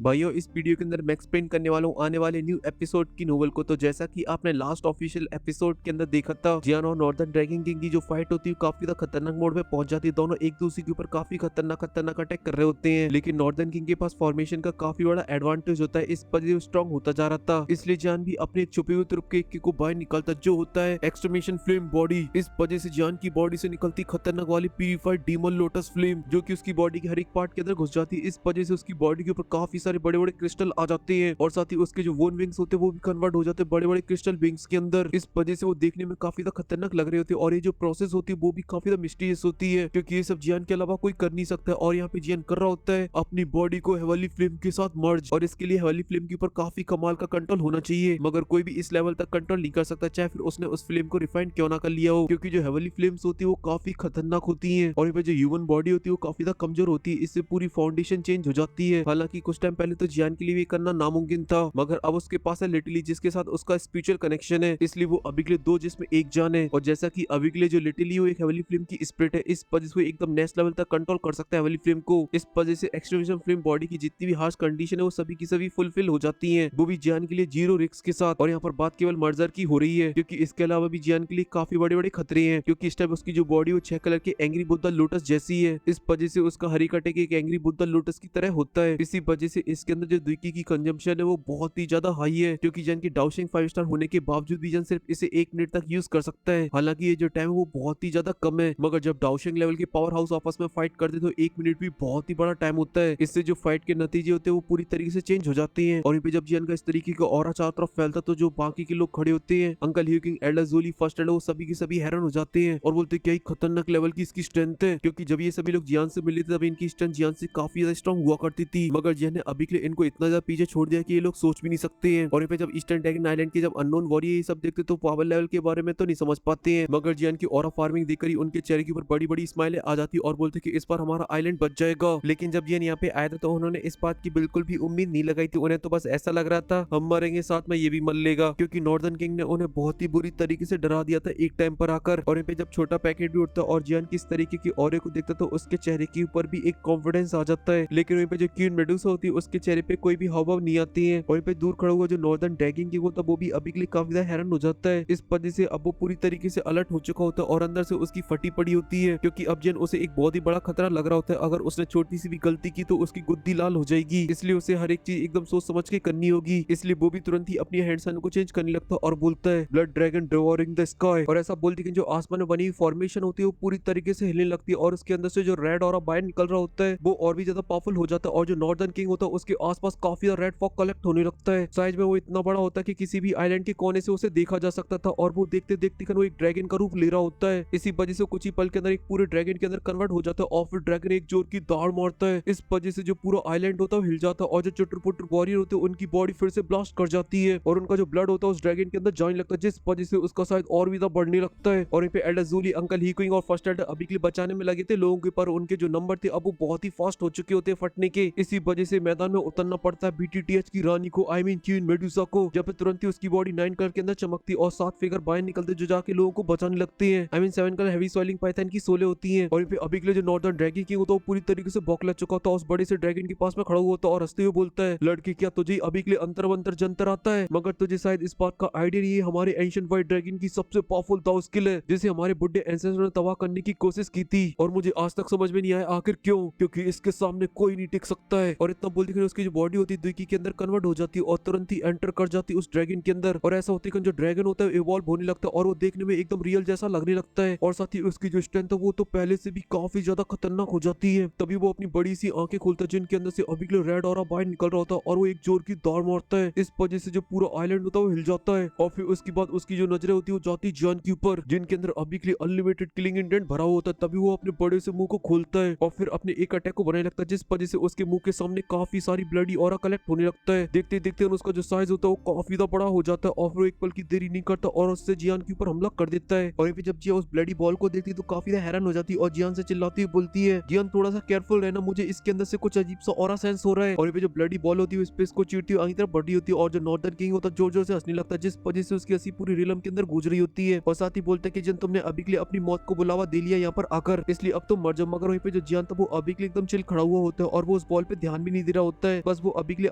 भाइयों, इस वीडियो के अंदर मैं एक्सप्लेन करने वाला हूँ आने वाले न्यू एपिसोड की नोवेल को। तो जैसा कि आपने लास्ट ऑफिशियल एपिसोड के अंदर देखा था, जियान और नॉर्दर्न ड्रैगन किंग की जो फाइट होती है काफी ज्यादा खतरनाक मोड में पहुंच जाती है। दोनों एक दूसरे के ऊपर काफी खतरनाक खतरनाक अटैक कर रहे होते हैं, लेकिन नॉर्दर्न किंग के पास फॉर्मेशन का काफी बड़ा एडवांटेज होता है। इस पर वो स्ट्रॉन्ग होता जा रहा था, इसलिए जान भी अपने छुपे हुए तरफ के को बाहर निकालता, जो होता है एक्सट्रीमेशन फ्लेम बॉडी। इस वजह से जान की बॉडी से निकलती खतरनाक वाली प्यूरिफाइड डीमन लोटस फ्लेम, जो कि उसकी बॉडी के हर एक पार्ट के अंदर घुस जाती है। इस वजह से उसकी बॉडी के ऊपर काफी सारे बड़े बड़े क्रिस्टल आ जाते हैं, और साथ ही उसके जो वोन विंग्स होते हैं वो भी कन्वर्ट हो जाते हैं बड़े बड़े क्रिस्टल विंग्स के अंदर। इस वजह से वो देखने में काफी ज्यादा खतरनाक लग रहे होते हैं, और ये जो प्रोसेस होती है वो भी काफी ज्यादा मिस्टीरियस होती है, क्योंकि ये सब जियान के अलावा कोई कर नहीं सकता है। और यहाँ पे जियान कर रहा होता है अपनी बॉडी को हेवनली फ्लेम के साथ मर्ज, और इसके लिए हेवनली फ्लेम के ऊपर काफी कमाल का कंट्रोल होना चाहिए, मगर कोई भी इस लेवल तक कंट्रोल नहीं कर सकता, चाहे फिर उसने उस फ्लेम को रिफाइन क्यों ना कर लिया हो, क्योंकि जो हेवनली फ्लेम्स होती है वो काफी खतरनाक होती है। और यहाँ पे जो ह्यूमन बॉडी होती है वो काफी ज्यादा कमजोर होती है, इससे पूरी फाउंडेशन चेंज हो जाती है। हालांकि कुछ टाइम पहले तो जियान के लिए भी करना नामुमकिन था, मगर अब उसके पास है लिटिली, जिसके साथ उसका स्पिरिचुअल कनेक्शन है, इसलिए वो अभी के लिए दो जिसमें एक जान है। और जैसा कि अभी के लिए जो लिटिली वो एक हेवनली फ्लेम की स्पिरिट है, इस वजह से वो एकदम नेक्स्ट लेवल तक कंट्रोल कर सकता है हेवनली फ्लेम को। इस वजह से एक्सट्रीमेशन फ्लेम बॉडी की जितनी भी हार्श कंडीशन है वो सभी की सभी फुलफिल हो जाती है, वो भी जियान के लिए जीरो रिस्क के साथ। और यहाँ पर बात केवल मर्जर की हो रही है, क्योंकि इसके अलावा भी जियान के लिए काफी बड़े बड़े खतरे हैं, क्योंकि इस टाइम उसकी जो बॉडी वो 6 कलर के एंग्री बुद्धा लोटस जैसी है। इस वजह से उसका हर एक अटैक एक एंग्री बुद्धा लोटस की तरह होता है। इसी वजह से इसके अंदर जो द्विकी की कंजम्पशन है वो बहुत ही ज्यादा हाई है, क्योंकि जन की डाउशिंग 5 स्टार होने के बावजूद भी जन सिर्फ इसे 1 मिनट तक यूज कर सकता है। हालांकि ये जो टाइम है वो बहुत ही ज्यादा कम है, मगर जब डाउशिंग लेवल के पावर हाउस आपस में फाइट करते तो 1 मिनट भी बहुत ही बड़ा टाइम होता है। इससे जो फाइट के नतीजे होते हैं वो पूरी तरीके से चेंज हो जाते हैं। और यहाँ पे जब जियान का इस तरीके का ऑरा चारों तरफ फैलता तो जो बाकी के लोग खड़े होते हैं, अंकल ह्यू किंग, एल्डर जोली, फर्स्ट एल्डर, वो सभी के सभी हैरान हो जाते हैं और बोलते हैं क्या ही खतरनाक लेवल की इसकी स्ट्रेंथ है, क्योंकि जब ये सभी लोग जियान से मिले थे तब इनकी स्ट्रेंथ जियान से काफी ज्यादा स्ट्रॉन्ग हुआ करती थी, मगर जियान ने अभी के लिए इनको इतना ज्यादा पीछे छोड़ दिया कि ये लोग सोच भी नहीं सकते हैं। और यहाँ पे जब ईस्टर्न ड्रैगन आइलैंड के जब अननोन वॉरियर ये सब देखते तो पावर लेवल के बारे में तो नहीं समझ पाते हैं, मगर जियान की ऑरा फार्मिंग देखकर ही उनके चेहरे के ऊपर बड़ी बड़ी स्माइलें आ जाती और बोलते कि इस बार हमारा आइलैंड बच जाएगा। लेकिन जब जियान यहाँ पे आया था तो उन्होंने इस बात की बिल्कुल भी उम्मीद नहीं लगाई थी, उन्हें तो बस ऐसा लग रहा था हम मरेंगे साथ में ये भी मर लेगा, क्योंकि नॉर्दर्न किंग ने उन्हें बहुत ही बुरी तरीके से डरा दिया था एक टाइम पर आकर। और यहाँ पे जब छोटा पैकेट भी उठता और जियान किस तरीके की ऑरे को देखता तो उसके चेहरे के ऊपर भी एक कॉन्फिडेंस आ जाता है, लेकिन वहीं पे जो क्वीन मेडुसा होती है उसके चेहरे पे कोई भी हाव नहीं आती है। वहीं पे दूर खड़ा हुआ जो नॉर्दर्न ड्रैगन किंग होता है वो भी अभी के लिए काफी ज्यादा हैरान हो जाता है। इस वजह से अब वो पूरी तरीके से अलर्ट हो चुका होता है और अंदर से उसकी फटी पड़ी होती है, क्योंकि अब जियान उसे एक बहुत ही बड़ा खतरा लग रहा होता है। अगर उसने छोटी सी भी गलती की तो उसकी गुद्दी लाल हो जाएगी, इसलिए उसे हर एक चीज एकदम सोच समझ के करनी होगी। इसलिए वो भी तुरंत ही अपनी हैंडसन को चेंज करने लगता है और बोलता है blood dragon devouring the sky. और ऐसा बोलती है जो आसमान में बनी हुई फॉर्मेशन होती है वो पूरी तरीके से हिलने लगती है, और उसके अंदर से जो रेड ऑरा बाहर निकल रहा होता है वो और भी ज्यादा पावरफुल हो जाता है। और जो नॉर्दर्न किंग होता है उसके आसपास काफी ज्यादा रेड फॉग कलेक्ट होने लगता है। साइज में वो इतना बड़ा होता है कि किसी भी आइलैंड के कोने से उसे देखा जा सकता था, और वो देखते देखते वो एक ड्रैगन का रूप ले रहा होता है। इसी वजह से कुछ ही पल के अंदर एक पूरे ड्रैगन के अंदर कन्वर्ट हो जाता है, और फिर ड्रैगन एक जोर की दाड़ मारता है। इस वजह से जो पूरा आइलैंड होता है हिल जाता है, और जो चुटर पुटर वॉरियर होते हैं उनकी बॉडी फिर से ब्लास्ट कर जाती है, और उनका जो ब्लड होता है उस ड्रैगन के अंदर जाने लगता है, जिस वजह से उसका शायद और भी ज्यादा बढ़ने लगता है। और यहाँ पे एल्डर जूली, अंकल ही क्विंग और फर्स्ट एल्डर अभी के लिए बचाने में लगे थे लोगों के, पर उनके जो नंबर थे अब वो बहुत ही फास्ट हो चुके होते हैं फटने के। इसी वजह से मैदान में उतरना पड़ता है बीटीटीएच की रानी को, आई मीन क्वीन मेडुसा को। जब तुरंत ही उसकी बॉडी 9 कलर के अंदर चमकती और 7 फिगर बाहर निकलते जो जाके लोगों को बचाने लगते हैं। I mean 7 colour heavy soiling Python की सोले होती हैं। और यहाँ पे अभी के लिए जो नॉर्दर्न ड्रैगन किंग होता है वो पूरी तरीके से बौखला चुका होता है, उस बड़े से ड्रैगन के पास में खड़ा हुआ होता है और हंसते हुए बोलता है लड़की क्या तुझे अभी के लिए अंतर वंतर जंतर आता है, मगर तुझे शायद इस बात का आइडिया नहीं है हमारे एंशिएंट व्हाइट ड्रैगन की सबसे पावरफुल दाव स्किल है, जिसे हमारे बुड्ढे एंसेस्टर ने तबाह करने की कोशिश की थी, और मुझे आज तक समझ में नहीं आया आखिर क्यों, क्योंकि इसके सामने कोई नहीं टिक सकता है। और इतना बोलते कि उसकी जो बॉडी होती है द्विकी के अंदर कन्वर्ट हो जाती है और तुरंत ही एंटर कर जाती है उस ड्रैगन के अंदर। और ऐसा होता है कि जो ड्रैगन होता है इवॉल्व होने लगता है और वो देखने में एकदम रियल जैसा लगने लगता है, और साथ ही उसकी जो स्ट्रेंथ है वो तो पहले से भी काफी ज्यादा खतरनाक हो जाती है। तभी वो अपनी बड़ी सी आंखें खोलता है जिनके अंदर से अभी के लिए रेड ऑरा बाहर निकल रहा होता है, और वो एक जोर की दौड़ मारता है। इस वजह से जो पूरा आइलैंड होता है वो हिल जाता है, और फिर उसके बाद उसकी जो नजरें होती है वो जाती जियान के ऊपर, जिनके अंदर अभी के लिए अनलिमिटेड किलिंग इंटेंट भरा होता है। तभी वो अपने बड़े से मुंह को खोलता है और फिर अपने एक अटैक को बनाने लगता है, जिस वजह से उसके मुंह के सामने काफी सारी ब्लडी ऑरा कलेक्ट होने लगता है। देखते देखते उसका जो साइज होता है वो काफी ज्यादा बड़ा हो जाता है, और फिर एक पल की देरी नहीं करता और उससे जियान के ऊपर हमला कर देता है। और फिर जब जियान उस ब्लडी बॉल को देखती है तो काफी हैरान हो जाती है और जियान से चिल्लाती हुई बोलती है जियान थोड़ा सा केयरफुल रहना, मुझे इसके अंदर से कुछ अजीब सा ऑरा सेंस हो रहा है। और ये जो ब्लडी बॉल होती है स्पेस को चीरती हुई आगे तरफ बढ़ी होती है, और जो नॉर्दर्न किंग होता है जोर जोर से हंसने लगता है, जिस वजह से उसकी हंसी पूरी रिलम के अंदर गूंज रही होती है। और साथ ही बोलता है कि जिन तुमने अभी के लिए अपनी मौत को बुलावा दे लिया यहाँ पर आकर, इसलिए अब तुम मर जाओ। मगर वहीं पे जो जियान था वो अभी के लिए एकदम चिल खड़ा हुआ होता है और वो उस बॉल पे ध्यान भी नहीं दे रहा होता है, बस वो अभी के लिए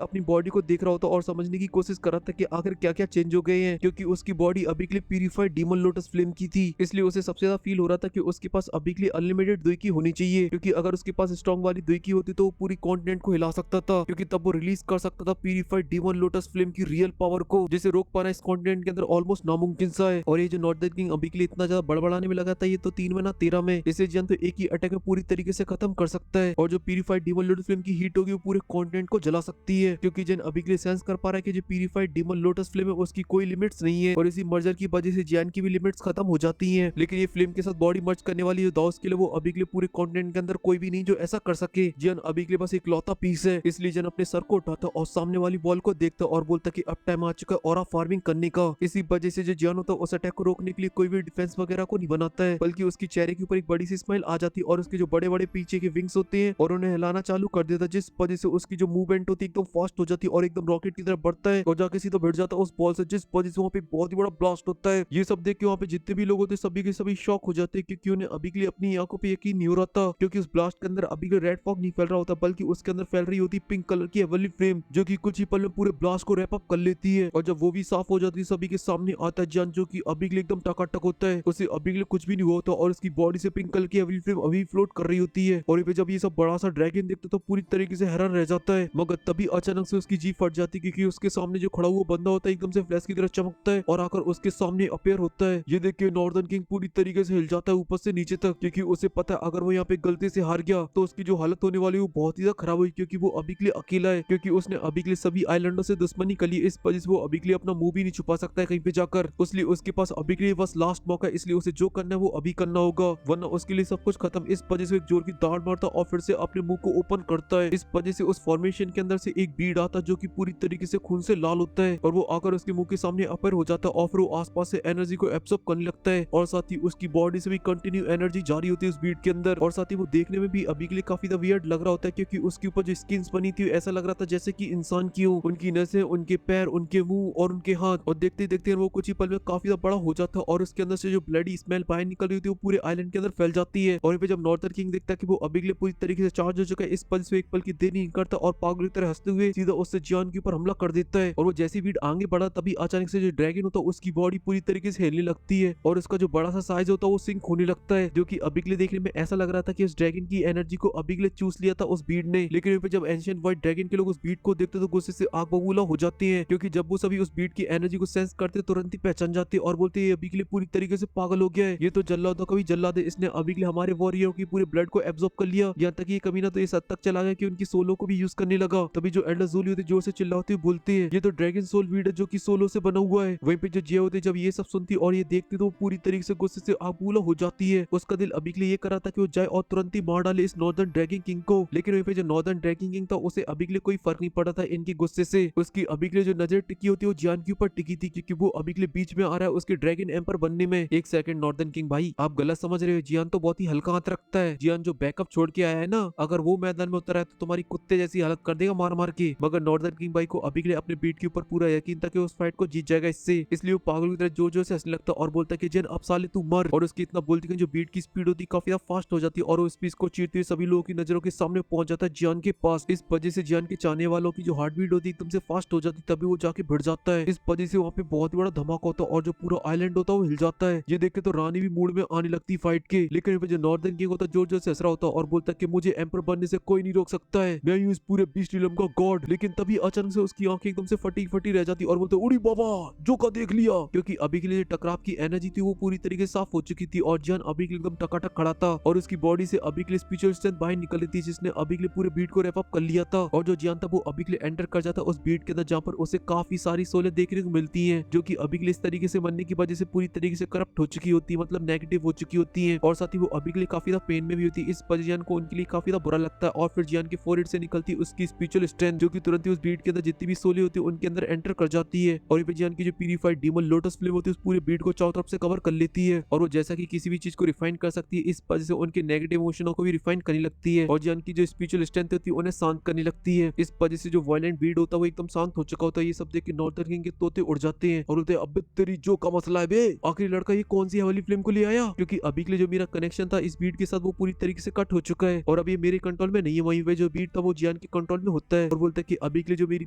अपनी बॉडी को देख रहा होता और समझने की कोशिश कर रहा था कि आखिर क्या क्या चेंज हो गए हैं, क्योंकि उसकी बॉडी अभी के लिए प्यूरिफाइड डीमन लोटस फ्लेम की थी। इसलिए उसे सबसे ज्यादा फील हो रहा था कि उसके पास अभी के लिए अनलिमिटेड दुई की होनी चाहिए, क्योंकि अगर उसके पास स्ट्रॉन्ग वाली दुई की होती तो वो पूरी कॉन्टिनेंट को हिला सकता था, क्योंकि तब वो रिलीज कर सकता था प्यूरिफाइड डीमन लोटस फ्लेम की रियल पावर को, जिसे रोक पाना इस कॉन्टिनेंट के अंदर ऑलमोस्ट नामुमकिन सा है। और ये जो नॉर्दर्न किंग अभी के लिए इतना ज्यादा बड़बड़ाने में लगा था, ये तो 3 महीना 13 में इसे जियान तो एक ही अटैक में पूरी तरीके से खत्म कर सकता है, और जो प्यूरिफाइड डीमन लोटस फ्लेम की हीट होगी वो पूरे कॉन्टिनेंट को जला सकती है, क्योंकि जियान अभी के लिए सेंस कर पा रहा है कि जो प्यूरिफाइड डीमन लोटस फ्लेम है उसकी कोई लिमिट्स नहीं है, और इसी मर्जर की वजह से जियान की भी लिमिट्स खत्म हो जाती हैं। लेकिन ये फ्लेम के साथ बॉडी मर्ज करने वाली जो दाउस के लिए वो अभी के लिए पूरे कॉन्टिनेंट के अंदर कोई भी नहीं जो ऐसा कर सके। जियान अभी के लिए बस एक लौता पीस है, इसलिए जियान अपने सर को उठाता और सामने वाली बॉल को देखता और बोलता कि अब टाइम आ चुका है ऑरा फार्मिंग करने का। इसी वजह से जो जियान होता है उस अटैक को रोकने के लिए कोई भी डिफेंस वगैरह को नहीं बनाता है, बल्कि उसकी चेहरे के ऊपर एक बड़ी सी स्माइल आ जाती है और उसके जो बड़े बड़े पीछे के विंग्स होते हैं और उन्हें हिलाना चालू कर देता, जिस वजह से उसकी जो मूवमेंट होती है एकदम फास्ट हो जाती है और एकदम रॉकेट की तरफ बढ़ता है और जाके सीधा भिड़ जाता है उस बॉल से, जिस वजह से वहाँ पे बहुत ही बड़ा ब्लास्ट होता है। ये सब देख के वहाँ पे जितने भी लोग होते सभी के सभी शॉक हो जाते हैं, क्योंकि उन्हें अभी के लिए अपनी आंखों पे यकीन नहीं हो रहा था, क्योंकि उस ब्लास्ट के अंदर अभी के रेड फॉग नहीं फैल रहा होता, बल्कि उसके अंदर फैल रही होती पिंक कलर की हेवनली फ्लेम, जो कि कुछ ही पल में पूरे ब्लास्ट को रैप अप कर लेती है। और जब वो भी साफ हो जाती है सभी के सामने आता है जियान, जो कि अभी के लिए एकदम टकाटक होता है, उसे अभी के लिए कुछ भी नहीं हुआ होता और उसकी बॉडी से पिंक कलर की हेवनली फ्लेम अभी फ्लोट कर रही होती है। और जब ये सब बड़ा सा ड्रैगन देखता तो पूरी तरीके से हैरान रह जाता है, मगर तभी अचानक से उसकी जीभ फट जाती है, क्योंकि उसके सामने जो खड़ा हुआ बंदा होता है एकदम से फ्लैश की तरह चमकता है और आकर उसके सामने अपेयर होता है। ये देख के नॉर्दर्न किंग पूरी तरीके से हिल जाता है ऊपर से नीचे तक, क्योंकि उसे पता है अगर वो यहाँ पे गलती से हार गया तो उसकी जो हालत होने वाली है वो बहुत ही ज्यादा खराब हुई, क्योंकि वो अभी के लिए अकेला है, क्योंकि उसने अभी के लिए सभी आइलैंडों से दुश्मनी कर ली। इस वजह से वो अभी के लिए अपना मुंह भी नहीं छुपा सकता है कहीं पे जाकर, इसलिए उसके पास अभी के लिए बस लास्ट मौका है, इसलिए उसे जो करना है वो अभी करना होगा, वरना उसके लिए सब कुछ खत्म। इस वजह से एक जोर की दाड़ मारता और फिर से अपने मुंह को ओपन करता है। इस वजह से उस फॉर्मेशन के अंदर से एक बीड आता जो कि पूरी तरीके से खून से लाल होता है और वो आकर उसके मुंह के सामने अपर हो जाता है और फिर वो आसपास से एनर्जी को एब्सॉर्ब करने लगता है और साथ ही उसकी बॉडी से भी कंटिन्यू एनर्जी जारी होती है उस बीड के अंदर। और साथ ही वो देखने में भी अभी के लिए काफी वियर्ड लग रहा होता है, क्योंकि उसके ऊपर जो स्किन्स बनी थी ऐसा लग रहा था जैसे कि इंसान की हो, उनकी नसें, उनके पैर, उनके मुंह और उनके हाथ, और देखते देखते वो कुछ ही पल में काफी बड़ा हो जाता है और उसके अंदर से जो ब्लडी स्मेल बाहर निकल रही होती है वो पूरे आइलैंड के अंदर फैल जाती है। और जब नॉर्दर्न किंग देखता है कि वो अभी के लिए पूरी तरीके से चार्ज हो चुका है, इस पल से एक पल की देर नहीं करता और पागल की तरह हंसते हुए सीधा उससे जियान के ऊपर हमला कर देता है। और वो जैसी बीड आगे बढ़ा तभी अचानक से जो ड्रैगन होता है उसकी बॉडी पूरी तरीके से हिलने लगती है और उसका जो बड़ा सा साइज होता है वो सिंक होने लगता है, जो कि अभी के लिए देखने में ऐसा लग रहा था कि उस ड्रैगन की एनर्जी को अभी के लिए चूस लिया था उस बीड ने। लेकिन जब एंशिएंट व्हाइट ड्रैगन के लोग उस बीड को देखते तो गुस्से से आग बबूला हो जाते हैं, क्योंकि जब वो सभी उस बीड की एनर्जी को सेंस करते तुरंत ही पहचान जाते और बोलते हैं अभी के लिए पूरी तरीके से पागल हो गया है, ये तो जल्लादों का भी जल्लाद है, इसने अभी के लिए हमारे वॉरियरों की पूरे ब्लड को एब्जॉर्ब कर लिया। यहाँ तक ये कमीना तो इस हद तक चला गया कि उनकी सोलो को भी यूज करने लगा। तभी जो एल्डर ज़ोली होते जोर से चिल्लाते हुए बोलते हैं ये तो ड्रैगन सोल बीड है जो कि सोलो से बना हुआ है। वहीं पे जो जिया होते जब ये सब सुनती और ये देखती तो पूरी तरीके से गुस्से से आगबूला हो जाती है। उसका दिल अभी के लिए ये कर रहा था कि वो जाए और तुरंत ही मार डाले इस नॉर्दर्न ड्रैगन किंग को, लेकिन वहीं पे जो नॉर्दर्न ड्रैगन किंग था उसे अभी के लिए कोई फर्क नहीं पड़ा था इनके गुस्से से। उसकी अभी के लिए जो नजर टिकी होती है वो जियान के ऊपर टिकी थी, क्योंकि वो अभी के लिए बीच में आ रहा है उसके ड्रैगन एम्पर बनने में। एक सेकंड नॉर्दर्न किंग भाई, आप गलत समझ रहे हो, जियान तो बहुत ही हल्का हाथ रखता है। जियान जो बैकअप छोड़ के आया है ना, अगर वो मैदान में उतर है तो तुम्हारी कुत्ते जैसी हालत कर देगा मार मार के। मगर नॉर्दर्न किंग भाई को अभी के लिए अपने बीट के ऊपर पूरा यकीन था कि उस फाइट को जीत जाएगा इससे, इसलिए वो पागल की तरह जोर जोर से हंसने लगता और बोलता कि जियान अब साले तू मर। और उसकी इतना बोलती कि जो बीट की स्पीड होती काफी फास्ट हो जाती है और उस स्पीड को चीरते हुए सभी लोगों की नजरों के सामने पहुंच जाता है जियान के पास। इस वजह से जियान के चाहने वालों की जो हार्ट बीट होती है एकदम से फास्ट हो जाती, तभी वो जाके भिड़ जाता है। इस वजह से वहाँ पे बहुत बड़ा धमाका होता है और जो पूरा आइलैंड होता है वो हिल जाता है। ये देख के तो रानी भी मूड में आने लगती फाइट के, लेकिन जो नॉर्दर्न किंग होता है जोर जोर से हंस रहा होता और बोलता कि मुझे एम्पर बनने से कोई नहीं रोक सकता है, मैं हूँ इस पूरे बीस्ट रिलम का गॉड। लेकिन तभी अचानक से उसकी आंखें एकदम से फटी फटी रह जाती और बोलते उड़ी बाबा जो का देख लिया, क्योंकि अभी के लिए टकराव की एनर्जी थी वो पूरी तरीके से साफ हो चुकी थी और जियान अभी के लिए एकदम टकाटक खड़ा था और उसकी बॉडी से अभी के लिए स्पिरिचुअल स्ट्रेंथ बाहर निकल रही थी, जिसने अभी के लिए पूरे बीट को रैप अप कर लिया था। और जो जियान था वो अभी के लिए एंटर कर जाता उस बीट के अंदर, जहाँ पर उसे काफी सारी सोलें देखने को मिलती हैं, जो कि अभी के लिए इस तरीके से बनने की वजह से पूरी तरीके से करप्ट हो चुकी होती है, मतलब नेगेटिव हो चुकी होती है। और साथ ही वो अभी के लिए काफी ज्यादा पेन में भी होती है। इस वजह जियान को उनके लिए काफी ज्यादा बुरा लगता है और फिर जियान के फोरहेड से निकलती उसकी स्पिरिचुअल स्ट्रेंथ, जो कि तुरंत ही उस बीट के अंदर जितनी भी सोले होती है उनके अंदर एंटर कर जाती है। और जियान की जो प्यूरिफाइड डीमन लोटस फ्लेम होती है उस पूरे बीट को चारों तरफ से कवर कर लेती है और वो जैसा कि किसी भी चीज को रिफाइन कर सकती है, इस वजह से उनके नेगेटिव इमोशनों को भी रिफाइन करने लगती है और जियान की जो स्पिरिचुअल स्ट्रेंथ होती है उन्हें शांत करने लगती है। इस वजह से जो वायलेंट बीट होता है वो एकदम शांत हो चुका होता है। ये सब देख के नॉर्दर्न किंग के तोते उड़ जाते हैं और बोलते हैं अब तेरी जो का मसला है बे, आखिरी लड़का ये कौन सी हवाली फ्लेम को ले आया, क्योंकि अभी के लिए जो मेरा कनेक्शन था इस बीट के साथ वो पूरी तरीके से कट हो चुका है और अब ये मेरे कंट्रोल में नहीं है। वहीं पे जो बीट था वो जियान के कंट्रोल में होता है और बोलता है कि अभी के लिए जो मेरी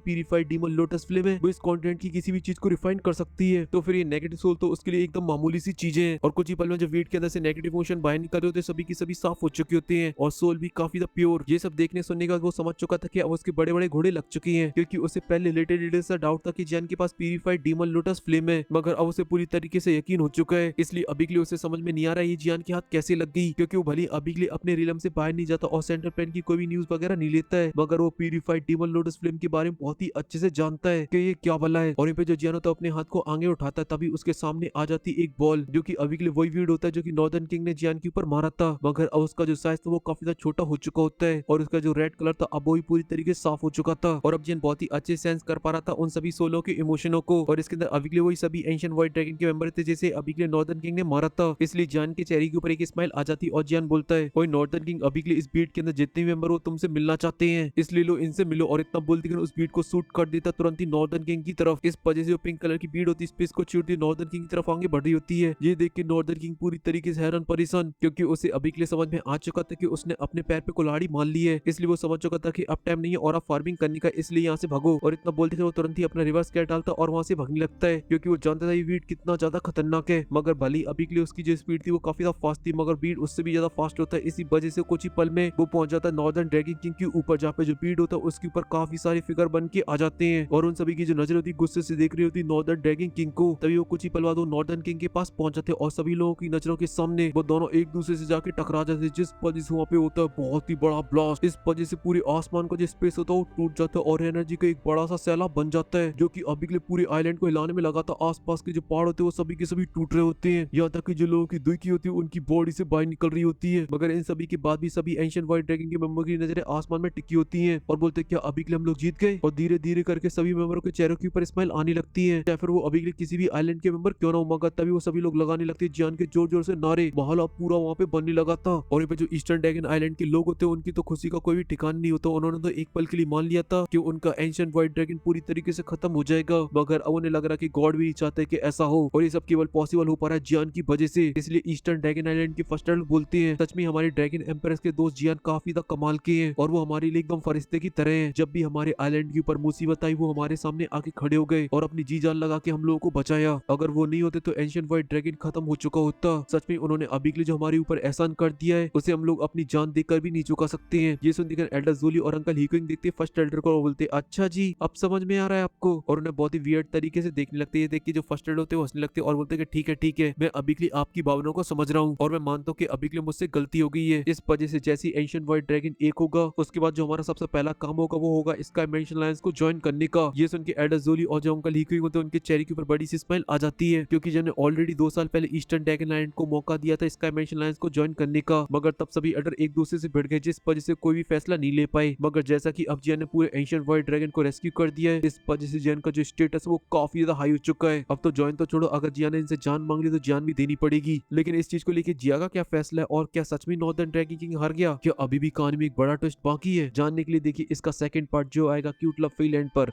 प्यूरिफाइड डीमन लोटस फ्लेम है वो इस कॉन्टिनेंट की किसी भी चीज को रिफाइन कर सकती है। तो फिर ये नेगेटिव सोल तो उसके लिए एकदम मामूली सी चीजें हैं और कुछ ही पल में जब वीट के अंदर से नेगेटिव इमोशन बाहर निकल रहे होते हैं सभी की सभी साफ हो चुकी होती हैं और सोल भी काफी ज्यादा प्योर। ये सब देखने सुनने का वो समझ चुका था कि अब उसके बड़े बड़े घोड़े लग चुकी हैं क्योंकि उसे पहले रिलेटेड सा डाउट था कि जियान के पास प्यूरिफाइड डीमन लोटस फ्लेम है, मगर अब उसे पूरी तरीके से यकीन हो चुका है। इसलिए अभी के लिए उसे समझ में नहीं आ रहा है ये जियान के हाथ कैसे लग गई, क्योंकि वो भली अभी के लिए अपने रिलम से बाहर नहीं जाता और सेंट्रल प्लान की कोई भी न्यूज वगैरह नहीं लेता है, मगर वो प्यूरिफाइड डीमन लोटस फ्लेम के बारे में बहुत ही अच्छे से जानता है कि ये क्या भला है। और यहाँ पे जो जियान होता है अपने हाथ को आगे उठाता है तभी उसके सामने आ जाती एक बॉल जो कि अभी के लिए वही वीड होता है जो कि नॉर्दर्न किंग ने जियान के ऊपर मारा था, मगर अब उसका जो साइज था वो काफी ज्यादा छोटा हो चुका होता है और उसका जो रेड कलर था अब वो भी पूरी तरीके से साफ हो चुका था और अब जियान बहुत ही अच्छे सेंस कर पा रहा था उन सभी सोलों के इमोशनों को। और इसके अंदर अभी के लिए वही सभी एंशिएंट व्हाइट ड्रैगन के मेंबर थे जैसे अभी के लिए नॉर्दर्न किंग ने मारा था, इसलिए जियान के चेहरे के ऊपर एक स्माइल आ जाती और जियान बोलता है कोई नॉर्दर्न किंग अभी के लिए इस बीट के अंदर जितने भी मेंबर हो तुमसे मिलना चाहते हैं, इसलिए लो इनसे मिलो। और इतना बोलते कि उस बीट को शूट कर देता तुरंत ही नॉर्दर्न किंग की तरफ। इस वजह से जो पिंक कलर की बीट होती है स्पेस को छूटती नॉर्दर्न किंग की तरफ आगे बढ़ रही होती है। ये देख के नॉर्दर्न किंग पूरी तरीके से हैरान परेशान, क्योंकि उसे अभी के लिए समझ में आ चुका था कि उसने अपने पैर पे कुल्हाड़ी मान ली है, इसलिए वो समझ चुका था कि अब टाइम नहीं है और अब फार्मिंग करने का, इसलिए यहाँ से भागो। और इतना बोलते थे वो तुरंत ही अपना रिवर्स कैट डालता और वहां से भागने लगता है क्योंकि वो जानता था ये बीट कितना ज्यादा खतरनाक है। मगर भली अभी के लिए उसकी जो स्पीड थी वो काफी ज्यादा फास्ट थी, मगर बीट उससे भी ज्यादा फास्ट होता है। इसी वजह से कुछ ही पल में वो पहुंच जाता है नॉर्दर्न ड्रैगन किंग के ऊपर, जहाँ पे जो बीट होता है उसके ऊपर काफी सारे फिगर बन के आ जाते हैं और उन सभी की जो नजर होती है गुस्से से देख रही होती नॉर्दर्न ड्रैगन किंग को। तभी वो कुछ ही पल बाद वो नॉर्दर्न किंग के पास पहुंच जाते और सभी लोगों की नजरों के सामने वो दोनों एक दूसरे से जाके टकरा जाते, जिस वजह से वहाँ पे होता है बहुत ही बड़ा ब्लास्ट। इस वजह से पूरे आसमान का जो स्पेस होता है वो टूट जाता है और एनर्जी का एक बड़ा सा सैलाब बन जाता है जो कि अभी के लिए पूरे आइलैंड को हिलाने में लगा था। आसपास के जो पहाड़ होते हैं वो सभी के सभी टूट रहे होते हैं, यहाँ तक कि जो लोगों की दुखी होती है उनकी बॉडी से बाहर निकल रही होती है। मगर इन सभी के बाद भी सभी एंशिएंट व्हाइट ड्रैगन के मेंबर की नजरें आसमान में टिकी होती हैं और बोलते क्या अभी के लिए हम लोग जीत गए। और धीरे धीरे करके सभी मेंबरों के चेहरों के ऊपर स्माइल आने लगती है, या फिर वो अभी के लिए किसी भी आइलैंड के मेंबर क्यों ना हो, मगर तभी वो सभी लोग लगाने लगते हैं जियान के जोर जोर से नारे। माहौल पूरा वहाँ पे बनने लगा था और यहाँ पे जो ईस्टर्न ड्रैगन आइलैंड के लोग होते हैं उनकी तो खुशी का कोई भी ठिकाना नहीं होता। उन्होंने तो एक पल के लिए मान लिया था कि उनका एंशिएंट व्हाइट ड्रैगन पूरी तरीके से खत्म हो जाएगा, मगर अब उन्हें लग रहा कि गॉड भी नहीं चाहते कि ऐसा हो और ये सब केवल पॉसिबल हो पा रहा है जियान की वजह से। इसलिए ईस्टर्न ड्रैगन आइलैंड के फर्स्ट एडल्ट बोलते हैं सच में हमारे ड्रैगन एम्पायर्स के दोस्त जियान काफी ज्यादा कमाल के हैं और वो हमारे लिए एकदम फरिश्ते की तरह हैं। जब भी हमारे आइलैंड के ऊपर मुसीबत आई वो हमारे सामने आके खड़े हो गए और अपनी जी जान लगा के हम लोगों को बचाया। अगर वो नहीं होते तो एंशिएंट व्हाइट ड्रैगन खत्म हो चुका होता। सच में उन्होंने अभी के लिए जो हमारे ऊपर एहसान कर दिया है उसे हम लोग अपनी जान देकर भी नहीं चुका सकते हैं। ये सुन देखकर एल्डर जूली और अंकल हीकुइंग देखते फर्स्ट एल्डर को और बोलते अच्छा जी अब समझ में आ रहा है आपको, और उन्हें बहुत ही वियर्ड तरीके से देखने लगते हैं। देख के जो फर्स्ट एल्डर होते हैं वो हंसने लगते हैं और बोलते हैं कि ठीक है मैं अभी के लिए आपकी भावनाओं को समझ रहा हूँ और मैं मानता हूँ कि अभी के लिए मुझसे गलती हो गई है। इस वजह से जैसे एंशिएंट व्हाइट ड्रैगन एक होगा उसके बाद जो हमारा सबसे पहला काम होगा वो होगा स्काई मेंशन लायंस को ज्वाइन करने का। ये सुन के एल्डर जूली और जो अंकल हीकुइंग होते हैं उनके चेहरे के ऊपर बड़ी सी स्माइल आ जाती है, क्योंकि जिन्होंने ऑलरेडी 2 साल पहले ईस्टर्न ड्रैगन आइलैंड को मौका दिया था स्काई मेंशन लायंस को ज्वाइन करने का, मगर तब सभी एल्डर एक दूसरे से भिड़ गए जिस वजह से कोई भी फैसला नहीं ले पाए। मगर जैसा कि अब जियान ने पूरे एंशिएंट व्हाइट ड्रैगन को रेस्क्यू कर दिया है इस वजह से जियान का जो स्टेटस वो काफी ज्यादा हाई हो चुका है। अब तो ज्वाइन तो छोड़ो, अगर जियान ने इनसे जान मांग ली तो जान भी देनी पड़ेगी। लेकिन इस चीज को लेकर जिया का क्या फैसला है और क्या सच में नॉर्दर्न ड्रैगन किंग हार गया, क्या अभी भी कहानी में एक बड़ा ट्विस्ट बाकी है? जानने के लिए देखिए इसका सेकंड पार्ट जो आएगा क्यूट लव फ्रीलैंड पर।